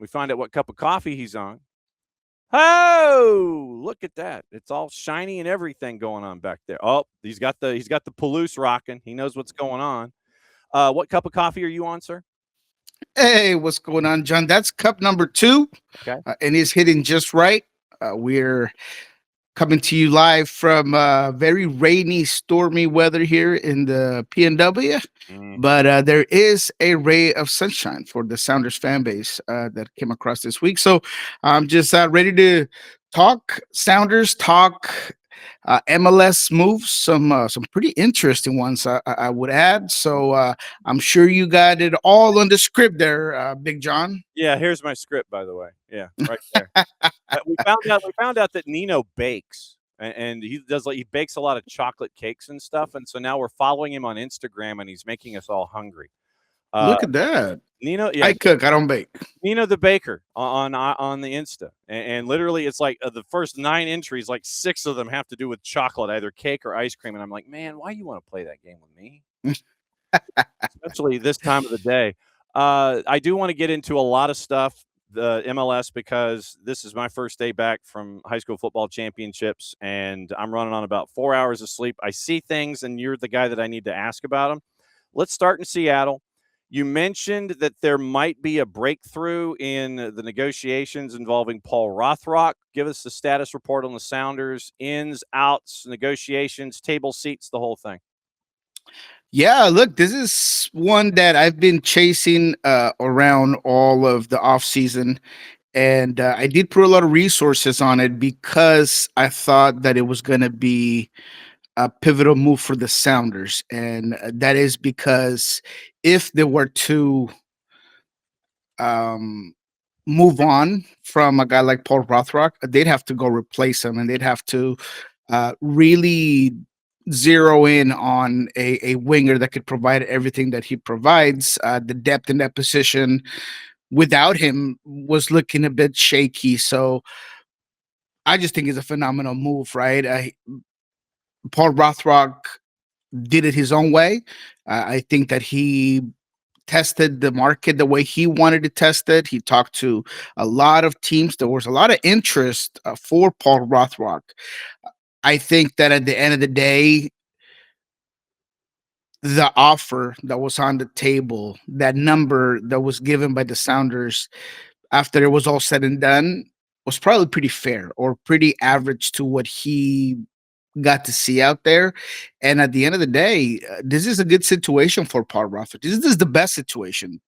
We find out what cup of coffee he's on. Oh, look at that. It's all shiny and everything going on back there. Oh, he's got the Palouse rocking. He knows what's going on. What cup of coffee are you on, sir? Hey, what's going on, John? That's cup number two, Okay. and it's hitting just right. We're coming to you live from very rainy, stormy weather here in the PNW. Mm. But there is a ray of sunshine for the Sounders fan base that came across this week. So I'm just ready to talk Sounders, talk MLS moves, some pretty interesting ones I would add. So I'm sure you got it all on the script there, Big John. Yeah, here's my script, by the way. Yeah, right there. We found out that Nino bakes, and he does he bakes a lot of chocolate cakes and stuff. And so now we're following him on Instagram, and he's making us all hungry. Uh, Look at that. Nino, yeah, I cook, I don't bake. Nino the baker on the Insta, and literally it's like the first 9 entries, like 6 of them have to do with chocolate, either cake or ice cream. And I'm like, man, why you want to play that game with me? Especially this time of the day. I do want to get into a lot of stuff, the MLS, because this is my first day back from high school football championships, and I'm running on about 4 hours of sleep. I see things, and you're the guy that I need to ask about them. Let's start in Seattle. You mentioned that there might be a breakthrough in the negotiations involving Paul Rothrock. Give us the status report on the Sounders, ins, outs, negotiations, table seats, the whole thing. Yeah, look, this is one that I've been chasing around all of the off season, and I did put a lot of resources on it because I thought that it was going to be a pivotal move for the Sounders, and that is because if they were to um, move on from a guy like Paul Rothrock, they'd have to go replace him, and they'd have to really zero in on a winger that could provide everything that he provides. The depth in that position without him was looking a bit shaky. So I just think it's a phenomenal move, right? Paul Rothrock did it his own way. I think that he tested the market the way he wanted to test it. He talked to a lot of teams. There was a lot of interest for Paul Rothrock. I think that at the end of the day, the offer that was on the table, that number that was given by the Sounders after it was all said and done, was probably pretty fair or pretty average to what he got to see out there. And at the end of the day, this is a good situation for Paul Rothrock. This is the best situation.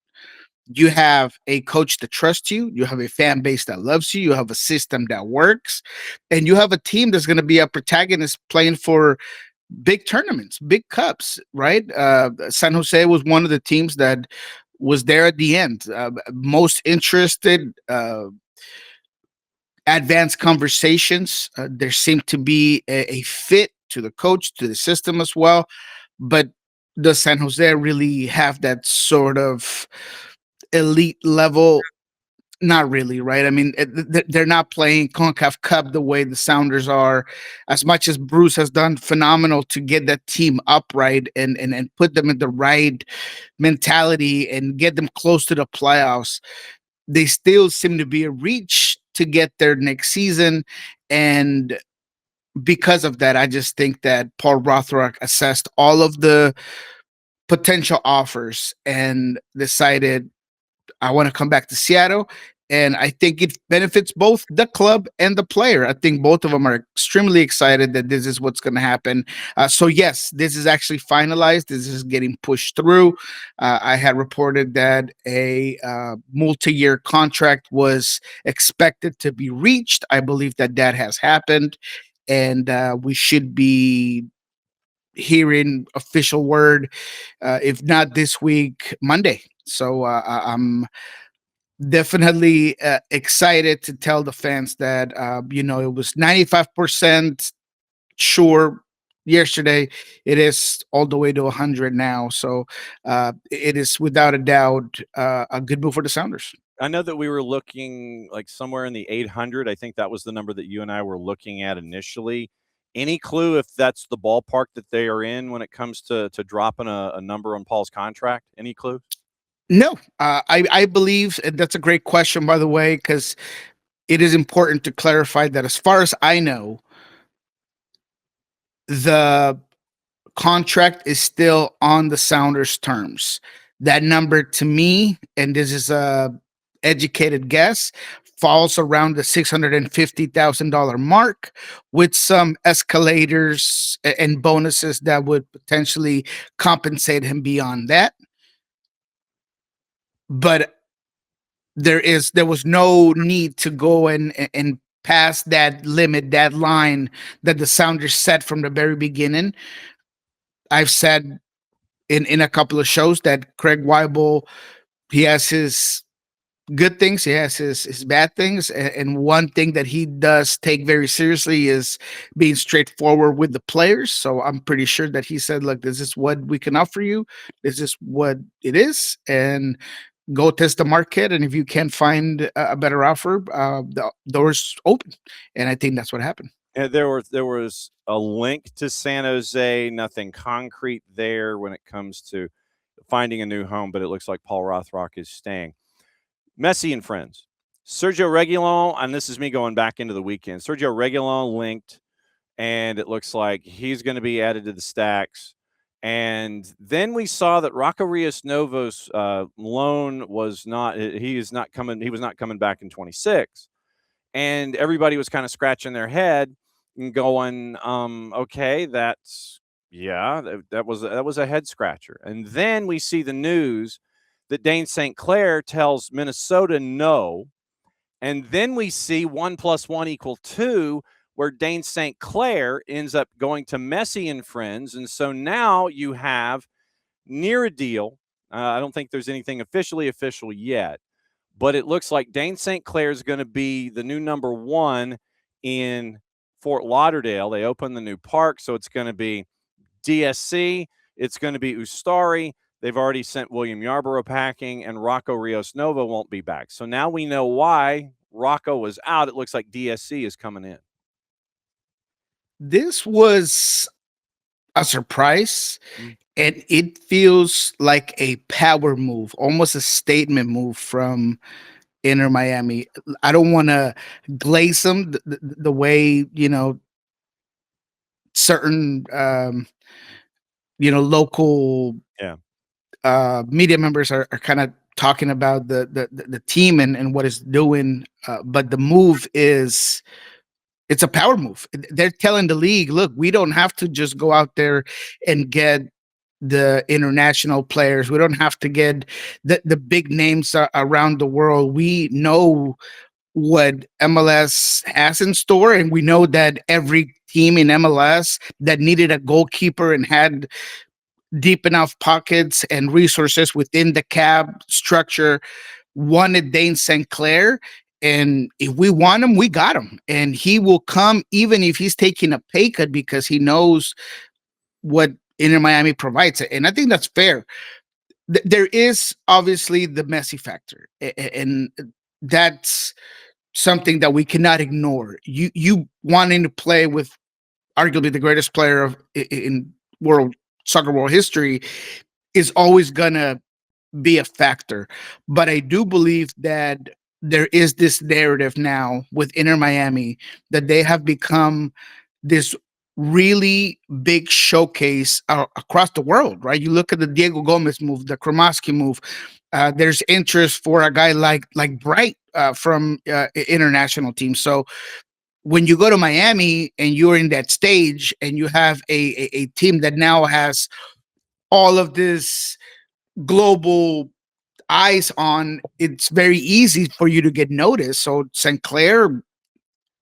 You have a coach that trusts you, you have a fan base that loves you, you have a system that works, and you have a team that's going to be a protagonist playing for big tournaments, big cups, right? San Jose was one of the teams that was there at the end, most interested. Advanced conversations. There seemed to be a fit to the coach, to the system as well. But does San Jose really have that sort of elite level? Not really, right? I mean, they're not playing CONCACAF Cup the way the Sounders are. As much as Bruce has done phenomenal to get that team upright and put them in the right mentality and get them close to the playoffs, they still seem to be a reach to get there next season. And because of that, I just think that Paul Rothrock assessed all of the potential offers and decided I want to come back to Seattle. And I think it benefits both the club and the player. I think both of them are extremely excited that this is what's going to happen. So, yes, this is actually finalized. This is getting pushed through. I had reported that a multi year contract was expected to be reached. I believe that that has happened. And we should be hearing official word, if not this week, Monday. So I'm definitely excited to tell the fans that it was 95% sure yesterday. It is all the way to 100 now. So it is without a doubt a good move for the Sounders. I know that we were looking like somewhere in the 800. I think that was the number that you and I were looking at initially. Any clue if that's the ballpark that they are in when it comes to dropping a number on Paul's contract? Any clue? No, I believe, and that's a great question, by the way, because it is important to clarify that as far as I know, the contract is still on the Sounders' terms. That number to me, and this is a educated guess, falls around the $650,000 mark, with some escalators and bonuses that would potentially compensate him beyond that. But there was no need to go and pass that limit, that line that the Sounders set from the very beginning. I've said in a couple of shows that Craig Weibel, he has his good things, he has his bad things, and one thing that he does take very seriously is being straightforward with the players. So I'm pretty sure that he said, look, this is what we can offer you, this is what it is, and go test the market, and if you can't find a better offer, the doors open. And I think that's what happened. And there was a link to San Jose, nothing concrete there when it comes to finding a new home, but it looks like Paul Rothrock is staying. Messi and friends. Sergio Reguilon, and this is me going back into the weekend. Sergio Reguilon linked, and it looks like he's going to be added to the stacks. And then we saw that Rocco Rios Novo's loan was not. He is not coming. He was not coming back in 26, and everybody was kind of scratching their head and going, "Okay, that's yeah, that was a head scratcher." And then we see the news that Dane St. Clair tells Minnesota no. And then we see 1+1 = 2, where Dane St. Clair ends up going to Messi and friends. And so now you have near a deal. I don't think there's anything officially official yet, but it looks like Dane St. Clair is going to be the new number one in Fort Lauderdale. They open the new park, so it's going to be DSC. It's going to be Ustari. They've already sent William Yarborough packing, and Rocco Rios Nova won't be back. So now we know why Rocco was out. It looks like DSC is coming in. This was a surprise, Mm. and it feels like a power move, almost a statement move from Inter Miami. I don't want to glaze them the way, certain local Yeah. media members are kind of talking about the team and what it's doing, but the move is, it's a power move. They're telling the league, look, we don't have to just go out there and get the international players. We don't have to get the big names around the world. We know what MLS has in store, and we know that every team in MLS that needed a goalkeeper and had deep enough pockets and resources within the cap structure wanted Dane St. Clair. And if we want him, we got him. And he will come even if he's taking a pay cut, because he knows what Inter Miami provides. And I think that's fair. There is obviously the Messi factor. And that's something that we cannot ignore. You wanting to play with arguably the greatest player in world soccer world history is always gonna be a factor. But I do believe that there is this narrative now with Inter Miami that they have become this really big showcase across the world, right? You look at the Diego Gomez move, the Kromaski move. There's interest for a guy like Bright from international teams. So when you go to Miami and you're in that stage and you have a team that now has all of this global eyes on, it's very easy for you to get noticed. So St. Clair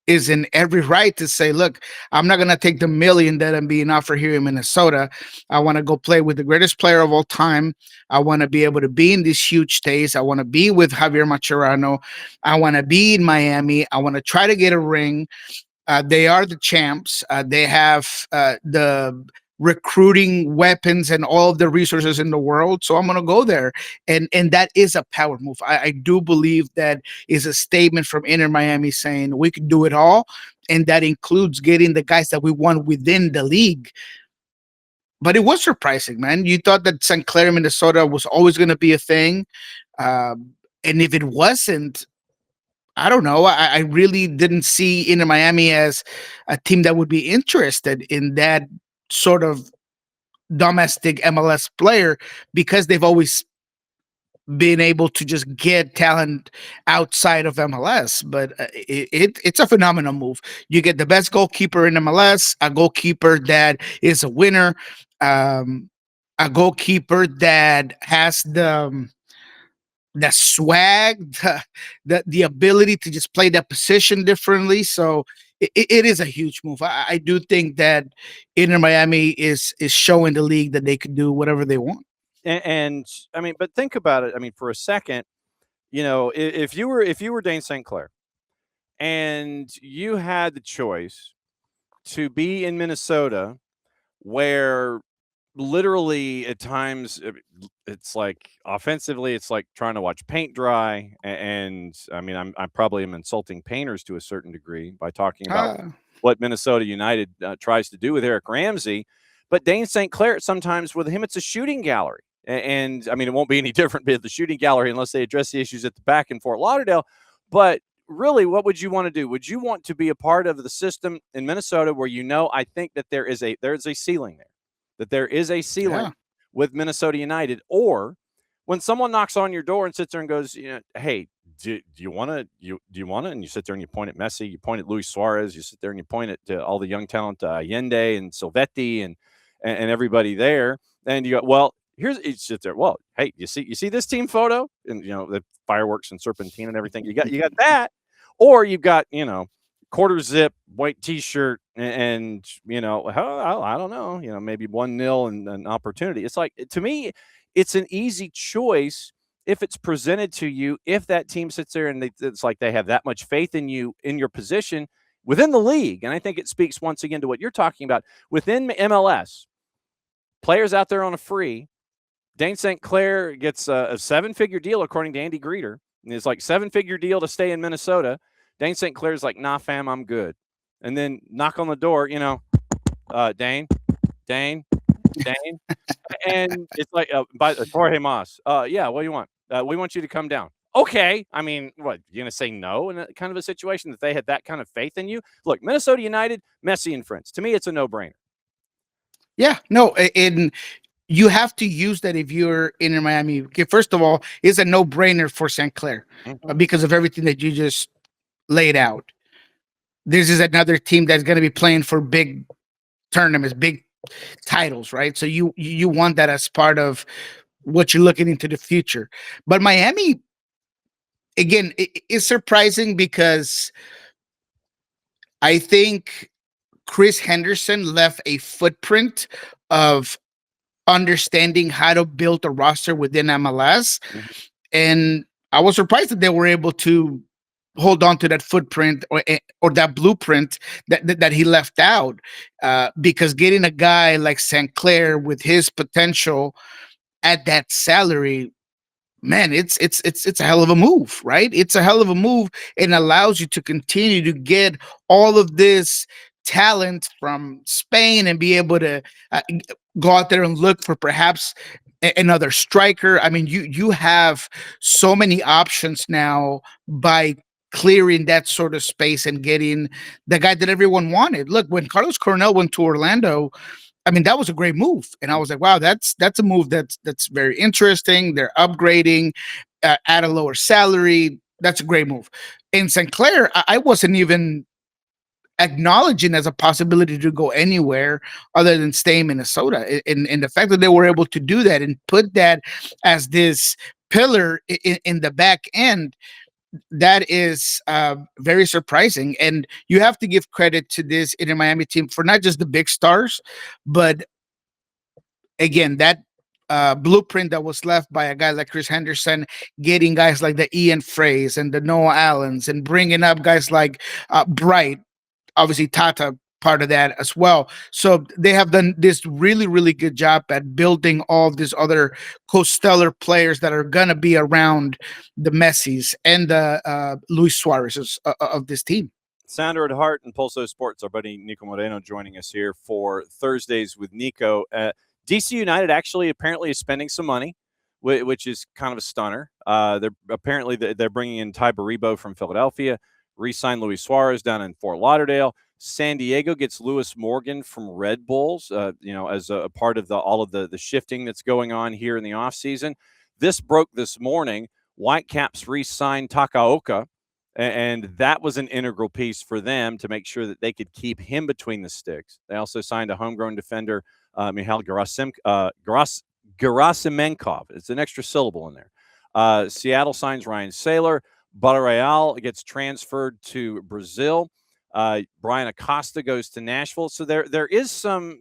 is in every right to say, look, I'm not going to take the million that I'm being offered here in Minnesota. I want to go play with the greatest player of all time. I want to be able to be in this huge stage. I want to be with Javier Mascherano. I want to be in Miami. I want to try to get a ring. They are the champs. They have the recruiting weapons and all of the resources in the world. So I'm going to go there. And that is a power move. I do believe that is a statement from Inter Miami saying we can do it all. And that includes getting the guys that we want within the league. but it was surprising, man. You thought that St. Clair, Minnesota was always going to be a thing. And if it wasn't, I don't know. I really didn't see Inter Miami as a team that would be interested in that sort of domestic MLS player, because they've always been able to just get talent outside of MLS. But it's a phenomenal move. You get the best goalkeeper in MLS, a goalkeeper that is a winner, um, a goalkeeper that has the swag, the ability to just play that position differently. So it is a huge move. I do think that Inter Miami is showing the league that they can do whatever they want. And I mean, but think about it. I mean, for a second, if you were Dane St. Clair and you had the choice to be in Minnesota, where literally at times it's like offensively it's like trying to watch paint dry, and I mean I probably am insulting painters to a certain degree by talking about Ah, what Minnesota United tries to do with Eric Ramsey. But Dane St. Clair, sometimes with him, it's a shooting gallery. And I mean, it won't be any different with the shooting gallery unless they address the issues at the back in Fort Lauderdale. But really, what would you want to do? Would you want to be a part of the system in Minnesota where I think that there is a ceiling there, that there is a yeah. ceiling with Minnesota United, or when someone knocks on your door and sits there and goes, hey, do you want to do you want to, and you sit there and you point at Messi, you point at Luis Suarez, you sit there and you point at all the young talent, Allende and Silvetti and everybody there, and you go, well, you sit there, well, hey, you see this team photo, and the fireworks and serpentine and everything, you got that, or you've got quarter zip white t-shirt and I don't know, maybe 1-0 and an opportunity. It's like, to me, it's an easy choice if it's presented to you, if that team sits there and it's like they have that much faith in you, in your position within the league. And I think it speaks once again to what you're talking about within MLS. Players out there on a free. Dane St. Clair gets a 7-figure deal, according to Andy Greeter. And it's like 7-figure deal to stay in Minnesota. Dane St. Clair's like, nah, fam, I'm good. And then knock on the door, Dane, Dane, Dane. And it's like, by Jorge Mas. Yeah, what do you want? We want you to come down. Okay. I mean, what, you're going to say no in that kind of a situation that they had that kind of faith in you? Look, Minnesota United, Messi and friends. To me, it's a no-brainer. Yeah, no, and you have to use that if you're in Miami. Okay, first of all, it's a no-brainer for St. Clair Mhm. because of everything that you just laid out. This is another team that's going to be playing for big tournaments, big titles, right? So you want that as part of what you're looking into the future. But Miami, again, is surprising because I think Chris Henderson left a footprint of understanding how to build a roster within MLS. Mhm. And I was surprised that they were able to hold on to that footprint or that blueprint that he left out. Because getting a guy like St. Clair with his potential at that salary, man, it's a hell of a move, right? It's a hell of a move and allows you to continue to get all of this talent from Spain and be able to go out there and look for perhaps another striker. I mean, you have so many options now by clearing that sort of space and getting the guy that everyone wanted. Look, when Carlos Coronel went to Orlando, I mean, that was a great move, and I was like, "Wow, that's a move that's very interesting." They're upgrading at a lower salary. That's a great move. In St. Clair, I wasn't even acknowledging as a possibility to go anywhere other than stay in Minnesota. And the fact that they were able to do that and put that as this pillar in the back end, that is very surprising. And you have to give credit to this Inter Miami team for not just the big stars, but again, that blueprint that was left by a guy like Chris Henderson, getting guys like the Ian Frays and the Noah Allens and bringing up guys like Bright, obviously Tata part of that as well. So they have done this really, really good job at building all these other co-stellar players that are going to be around the Messis and the Luis Suarez of this team. Sounder at Heart and Pulso Sports, our buddy Nico Moreno joining us here for Thursdays with Nico. DC United actually apparently is spending some money, which is kind of a stunner. They're bringing in Ty Baribo from Philadelphia, re-signed Luis Suarez down in Fort Lauderdale. San Diego gets Lewis Morgan from Red Bulls, as a part of all of the shifting that's going on here in the offseason. This broke this morning. Whitecaps re-signed Takaoka, and that was an integral piece for them to make sure that they could keep him between the sticks. They also signed a homegrown defender, Mikhail Gerasimenkov. It's an extra syllable in there. Seattle signs Ryan Saylor. Villarreal gets transferred to Brazil. Brian Acosta goes to Nashville. So there is some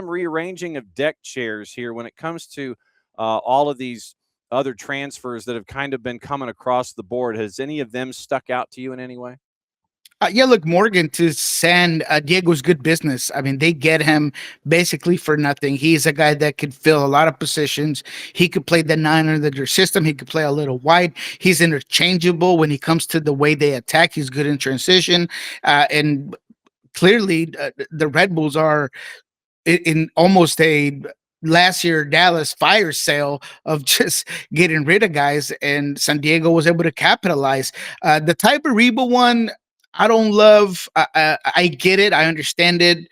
rearranging of deck chairs here when it comes to all of these other transfers that have kind of been coming across the board. Has any of them stuck out to you in any way? Yeah, look, Morgan to San Diego's good business. I mean, they get him basically for nothing. He's a guy that could fill a lot of positions. He could play the 9 under their system. He could play a little wide. He's interchangeable when he comes to the way they attack. He's good in transition. And clearly, the Red Bulls are in almost a last year Dallas fire sale of just getting rid of guys, and San Diego was able to capitalize. The Tyber Reba one, I don't love. I get it. I understand it.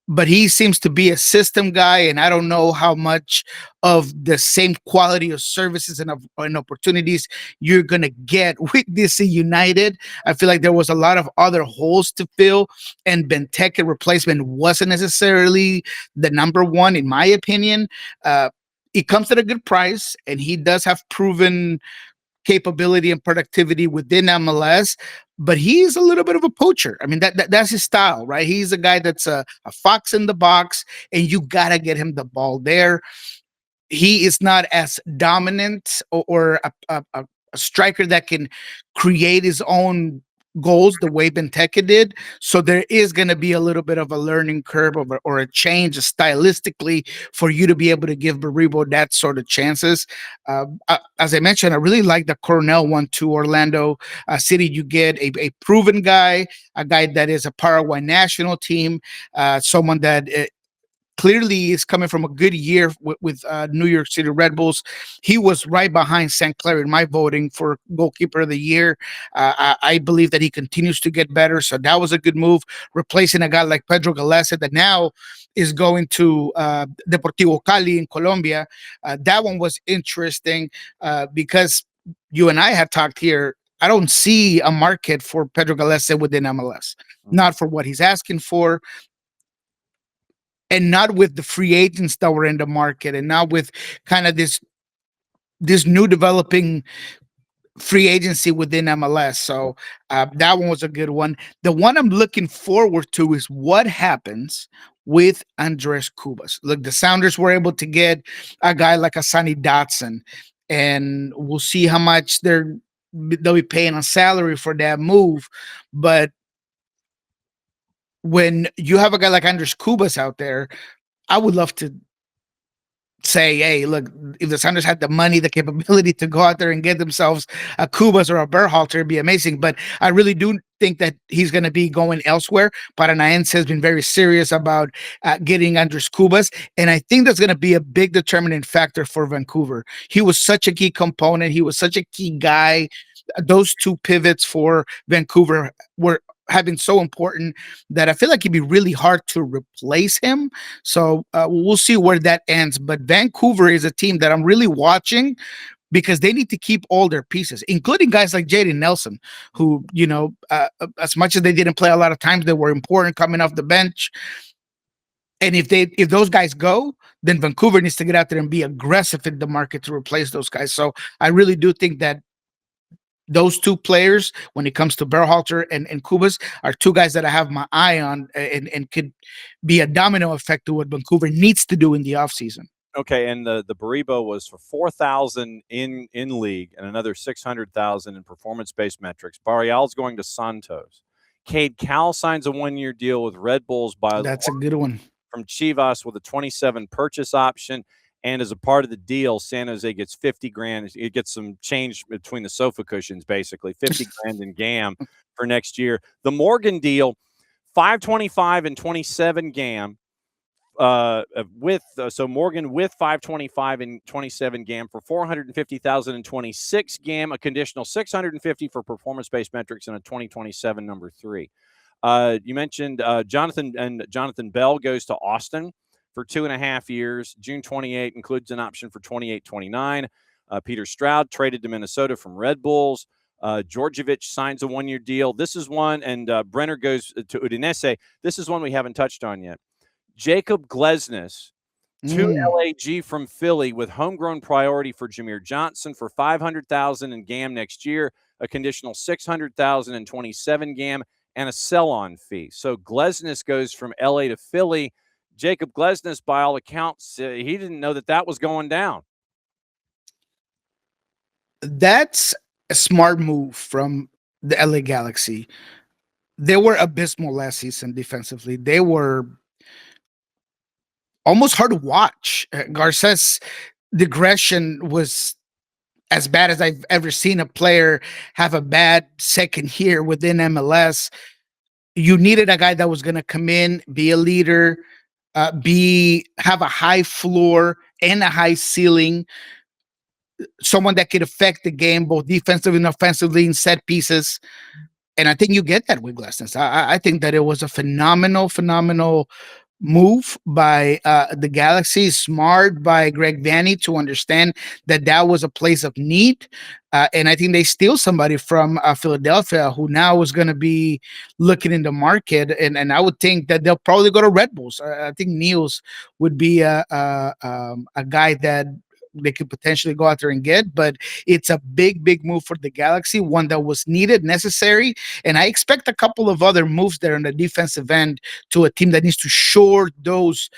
But he seems to be a system guy, and I don't know how much of the same quality of services and opportunities you're going to get with DC United. I feel like there was a lot of other holes to fill, and Benteke replacement wasn't necessarily the number one, in my opinion. It comes at a good price, and he does have proven capability and productivity within MLS, but he's a little bit of a poacher. I mean, that's his style, right? He's a guy that's a fox in the box, and you got to get him the ball there. He is not as dominant or a striker that can create his own goals the way Benteke did. So there is going to be a little bit of a learning curve or a change stylistically for you to be able to give Baribo that sort of chances. As I mentioned, I really like the Cornell one to Orlando City. You get a proven guy, a guy that is a Paraguay national team, someone that clearly is coming from a good year with New York City Red Bulls. He was right behind St. Clair in my voting for goalkeeper of the year. I believe that he continues to get better. So that was a good move, replacing a guy like Pedro Galese that now is going to Deportivo Cali in Colombia. That one was interesting because you and I had talked here. I don't see a market for Pedro Galese within MLS, not for what he's asking for, and not with the free agents that were in the market, and not with kind of this new developing free agency within MLS. So that one was a good one. The one I'm looking forward to is what happens with Andres Cubas. Look, the Sounders were able to get a guy like a Sonny Dotson, and we'll see how much they'll be paying on salary for that move. But when you have a guy like Andres Cubas out there, I would love to say, hey, look, if the Sounders had the money, the capability to go out there and get themselves a Cubas or a Berhalter, it'd be amazing. But I really do think that he's going to be going elsewhere. Paranaense has been very serious about getting Andres Cubas, and I think that's going to be a big determining factor for Vancouver. He was such a key component. He was such a key guy. Those two pivots for Vancouver have been so important that I feel like it'd be really hard to replace him. So we'll see where that ends. But Vancouver is a team that I'm really watching because they need to keep all their pieces, including guys like Jaden Nelson, who, as much as they didn't play a lot of times, they were important coming off the bench. And if those guys go, then Vancouver needs to get out there and be aggressive in the market to replace those guys. So I really do think that those two players, when it comes to Berhalter and Cubas, are two guys that I have my eye on and could be a domino effect to what Vancouver needs to do in the offseason. Okay, and the Baribo was for 4,000 in league and another 600,000 in performance-based metrics. Barrial's going to Santos. Cade Cowell signs a 1-year deal with Red Bulls That's a good one. From Chivas with a 27 purchase option. And as a part of the deal, San Jose gets 50 grand. It gets some change between the sofa cushions, basically 50 grand in GAM for next year. The Morgan deal, 525 and 27 GAM, so Morgan with 525 and 27 GAM for 450,000 and 26 GAM, a conditional 650 for performance-based metrics, and a 2027 number 3. You mentioned Jonathan Bell goes to Austin for 2.5 years. June 28 includes an option for 28-29. Peter Stroud traded to Minnesota from Red Bulls. Djordjevic signs a 1-year deal. This is one, and Brenner goes to Udinese. This is one we haven't touched on yet. Jacob Glesnes to LAG from Philly with homegrown priority for Jameer Johnson for 500,000 in GAM next year, a conditional 600,000 and 27 GAM, and a sell-on fee. So Glesnes goes from LA to Philly. Jacob Glesnes, by all accounts, he didn't know that was going down. That's a smart move from the LA Galaxy. They were abysmal last season defensively. They were almost hard to watch. Garces' digression was as bad as I've ever seen a player have a bad second year within MLS. You needed a guy that was going to come in, be a leader, have a high floor and a high ceiling, someone that could affect the game both defensively and offensively in set pieces. And I think you get that with Glesnes. I think that it was a phenomenal move by the Galaxy, smart by Greg Vanney to understand that was a place of need. And I think they steal somebody from Philadelphia who now is going to be looking in the market. And I would think that they'll probably go to Red Bulls. I think Niels would be a guy that they could potentially go out there and get, but it's a big move for the Galaxy, one that was needed, necessary. And I expect a couple of other moves there on the defensive end to a team that needs to shore those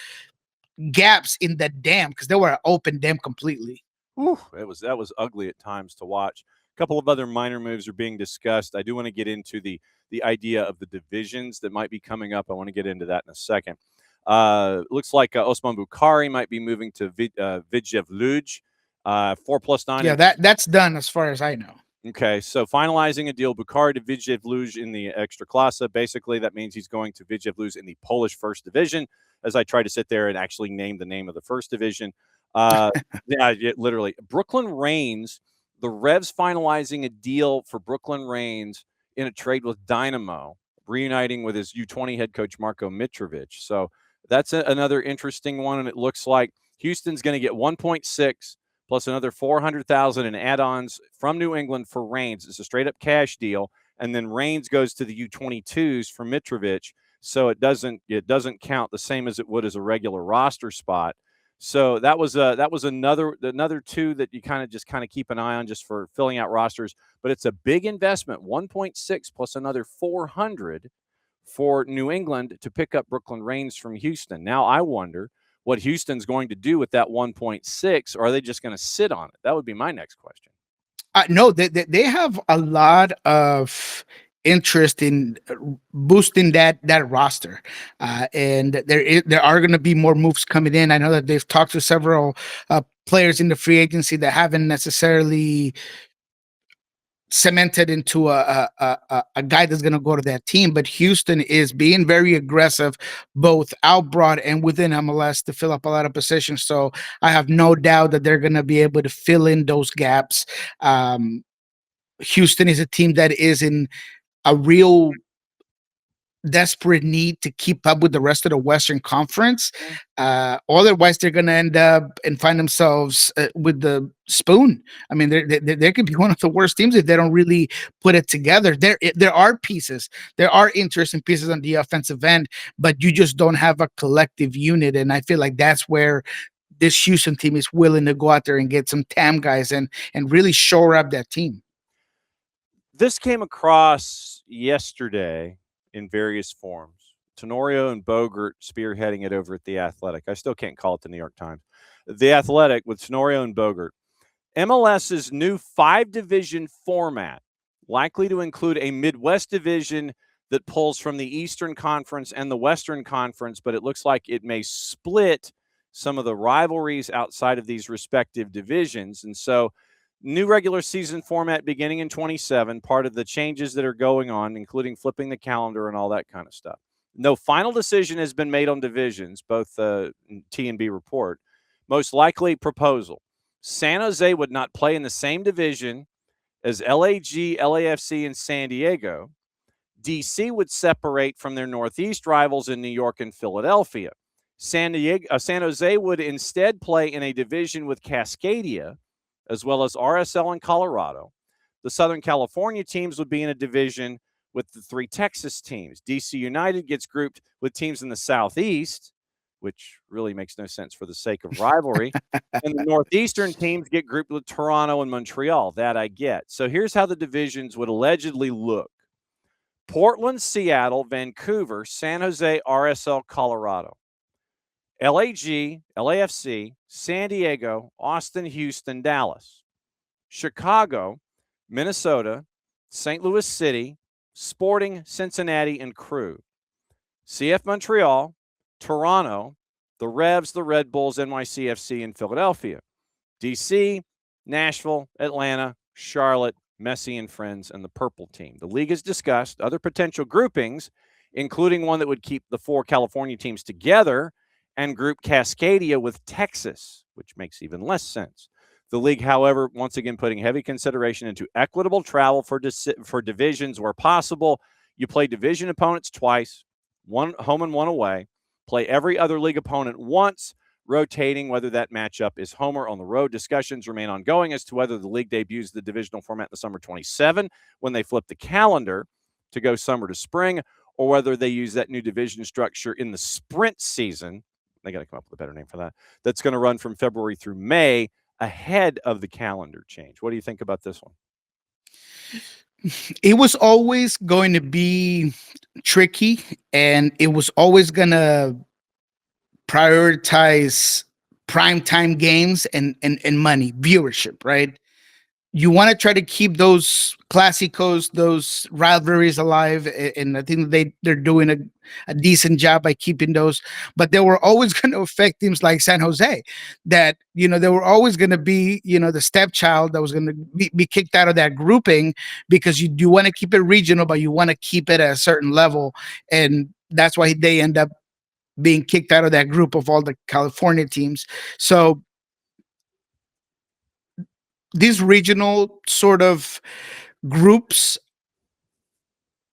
gaps in that dam, because they were an open dam completely. Ooh, that was ugly at times to watch. A couple of other minor moves are being discussed. I do want to get into the idea of the divisions that might be coming up. I want to get into that in a second. Looks like Osman Bukhari might be moving to Vidjev Luj, 4+9. Yeah, that's done as far as I know. Okay, so finalizing a deal, Bukhari to Vidjev Luj in the Ekstraklasa. Basically, that means he's going to Vidjev Luj in the Polish First Division, as I try to sit there and actually name the name of the First Division. Yeah, literally. Brooklyn Reigns, the Revs finalizing a deal for Brooklyn Reigns in a trade with Dynamo, reuniting with his U20 head coach Marko Mitrovic. So that's another interesting one, and it looks like Houston's going to get 1.6 plus another 400,000 in add-ons from New England for Reigns. It's a straight-up cash deal, and then Reigns goes to the U22s for Mitrovic, so it doesn't count the same as it would as a regular roster spot. So that was another two that you kind of keep an eye on just for filling out rosters. But it's a big investment, 1.6 plus another 400 for New England to pick up Brooklyn Reigns from Houston. Now I wonder what Houston's going to do with that 1.6, or are they just going to sit on it? That would be my next question. No, they have a lot of interest in boosting that roster, and there are going to be more moves coming in. I know that they've talked to several players in the free agency that haven't necessarily cemented into a guy that's going to go to that team, but Houston is being very aggressive, both outbroad and within MLS, to fill up a lot of positions. So I have no doubt that they're going to be able to fill in those gaps. Houston is a team that is in a real desperate need to keep up with the rest of the Western Conference. Otherwise, they're going to end up and find themselves with the spoon. I mean, they could be one of the worst teams if they don't really put it together. There are pieces. There are interesting pieces on the offensive end, but you just don't have a collective unit. And I feel like that's where this Houston team is willing to go out there and get some TAM guys and really shore up that team. This came across yesterday in various forms. Tenorio and Bogert spearheading it over at The Athletic. I still can't call it the New York Times. The Athletic with Tenorio and Bogert. MLS's new 5-division format, likely to include a Midwest division that pulls from the Eastern Conference and the Western Conference, but it looks like it may split some of the rivalries outside of these respective divisions. And so new regular season format beginning in 27, part of the changes that are going on, including flipping the calendar and all that kind of stuff. No final decision has been made on divisions, both T and B report. Most likely proposal. San Jose would not play in the same division as LAG, LAFC, and San Diego. DC would separate from their Northeast rivals in New York and Philadelphia. San Jose would instead play in a division with Cascadia, as well as RSL in Colorado. The Southern California teams would be in a division with the three Texas teams. DC United gets grouped with teams in the Southeast, which really makes no sense for the sake of rivalry. And the Northeastern teams get grouped with Toronto and Montreal. That I get. So here's how the divisions would allegedly look: Portland, Seattle, Vancouver, San Jose, RSL, Colorado. LAG, LAFC, San Diego, Austin, Houston, Dallas. Chicago, Minnesota, St. Louis City, Sporting, Cincinnati, and Crew. CF Montreal, Toronto, the Revs, the Red Bulls, NYCFC, and Philadelphia. DC, Nashville, Atlanta, Charlotte, Messi and friends, and the Purple team. The league has discussed other potential groupings, including one that would keep the four California teams together and group Cascadia with Texas, which makes even less sense. The league, however, once again putting heavy consideration into equitable travel for divisions where possible. You play division opponents twice, one home and one away. Play every other league opponent once, rotating whether that matchup is home or on the road. Discussions remain ongoing as to whether the league debuts the divisional format in the summer 27 when they flip the calendar to go summer to spring, or whether they use that new division structure in the sprint season. They got to come up with a better name for that. That's going to run from February through May ahead of the calendar change. What do you think about this one? It was always going to be tricky, and it was always going to prioritize primetime games and money, viewership, right? You want to try to keep those classicos, those rivalries alive, and I think they're doing a decent job by keeping those. But they were always going to affect teams like San Jose, that they were always going to be the stepchild that was going to be kicked out of that grouping, because you do want to keep it regional, but you want to keep it at a certain level, and that's why they end up being kicked out of that group of all the California teams. So these regional sort of groups,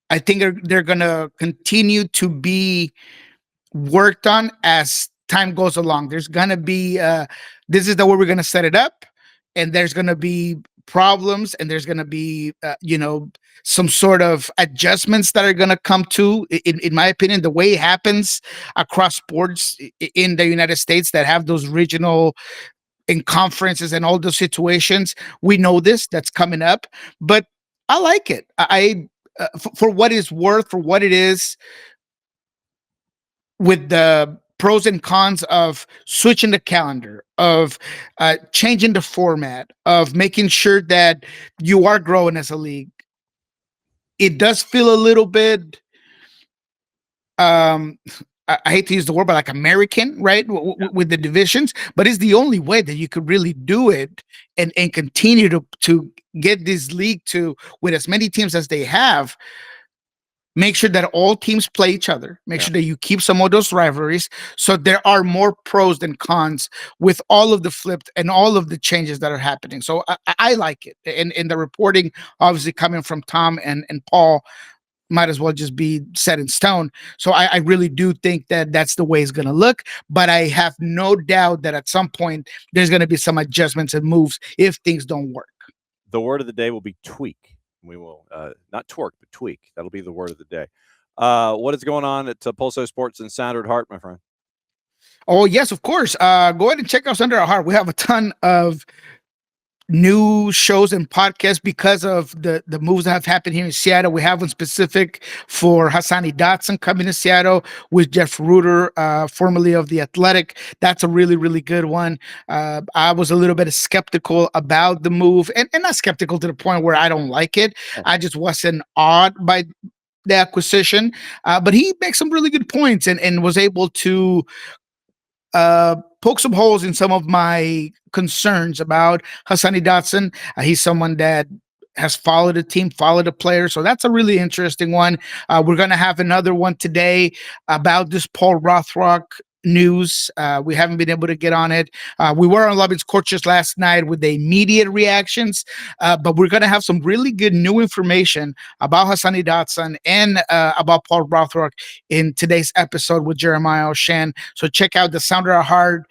I think they're going to continue to be worked on as time goes along. There's going to be this is the way we're going to set it up, and there's going to be problems, and there's going to be some sort of adjustments that are going to come to, in my opinion, the way it happens across sports in the United States that have those regional in conferences and all those situations. We know that's coming up, but I like it. I for what it's worth, for what it is, with the pros and cons of switching the calendar, of changing the format, of making sure that you are growing as a league. It does feel a little bit, I hate to use the word, but like American, right? With the divisions, but it's the only way that you could really do it and continue to get this league to, with as many teams as they have, make sure that all teams play each other, make sure that you keep some of those rivalries. So there are more pros than cons with all of the flipped and all of the changes that are happening. So I like it. And the reporting, obviously coming from Tom and Paul, might as well just be set in stone. So I really do think that that's the way it's going to look. But I have no doubt that at some point there's going to be some adjustments and moves if things don't work. The word of the day will be tweak. We will not twerk, but tweak. That'll be the word of the day. What is going on at Pulso Sports and Sounder at Heart, my friend? Oh, yes, of course. Go ahead and check us under our heart. We have a ton of new shows and podcasts because of the moves that have happened here in Seattle. We have one specific for Hassani Dotson coming to Seattle with Jeff Reuter, formerly of The Athletic. That's a really, really good one. I was a little bit skeptical about the move, and not skeptical to the point where I don't like it. I just wasn't awed by the acquisition, but he makes some really good points and was able to poke some holes in some of my concerns about Hassani Dotson. He's someone that has followed the team, followed the player. So that's a really interesting one. We're going to have another one today about this Paul Rothrock news. We haven't been able to get on it. We were on Lovin's Coaches last night with the immediate reactions, but we're going to have some really good new information about Hassani Dotson and about Paul Rothrock in today's episode with Jeremiah O'Shan. So check out the Sound Our Heart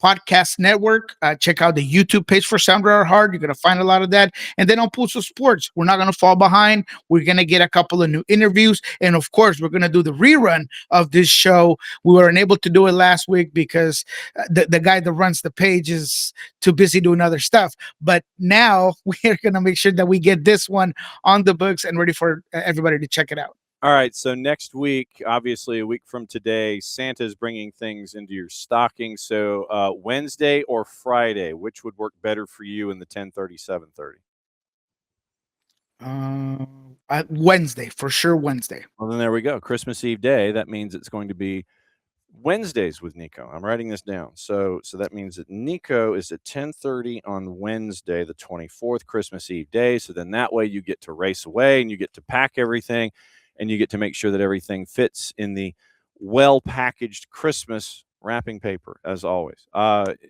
podcast network. Check out the YouTube page for Sound Our Heart. You're going to find a lot of that. And then on Pulso Sports, we're not going to fall behind. We're going to get a couple of new interviews. And of course, we're going to do the rerun of this show. We were unable to do it last week because the guy that runs the page is too busy doing other stuff. But now we're going to make sure that we get this one on the books and ready for everybody to check it out. All right, so next week, obviously a week from today, Santa's bringing things into your stocking. So Wednesday or Friday, which would work better for you in the 10:30, 7:30? Wednesday, for sure, Wednesday. Well, then there we go. Christmas Eve day. That means it's going to be Wednesdays with Nico. I'm writing this down. So that means that Nico is at 10:30 on Wednesday, the 24th, Christmas Eve day. So then that way you get to race away and you get to pack everything and you get to make sure that everything fits in the well-packaged Christmas wrapping paper, as always.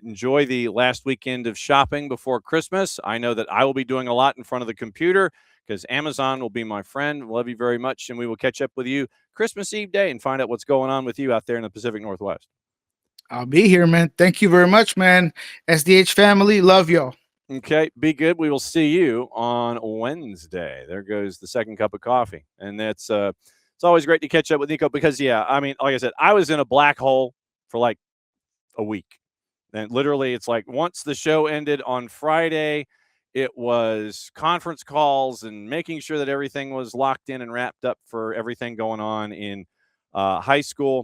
Enjoy the last weekend of shopping before Christmas. I know that I will be doing a lot in front of the computer because Amazon will be my friend. Love you very much, and we will catch up with you Christmas Eve day and find out what's going on with you out there in the Pacific Northwest. I'll be here, man. Thank you very much, man. SDH family, love y'all. Okay, be good. We will see you on Wednesday. There goes the second cup of coffee. And it's always great to catch up with Nico because, yeah, I mean, like I said, I was in a black hole for like a week. And literally, it's like once the show ended on Friday, it was conference calls and making sure that everything was locked in and wrapped up for everything going on in high school.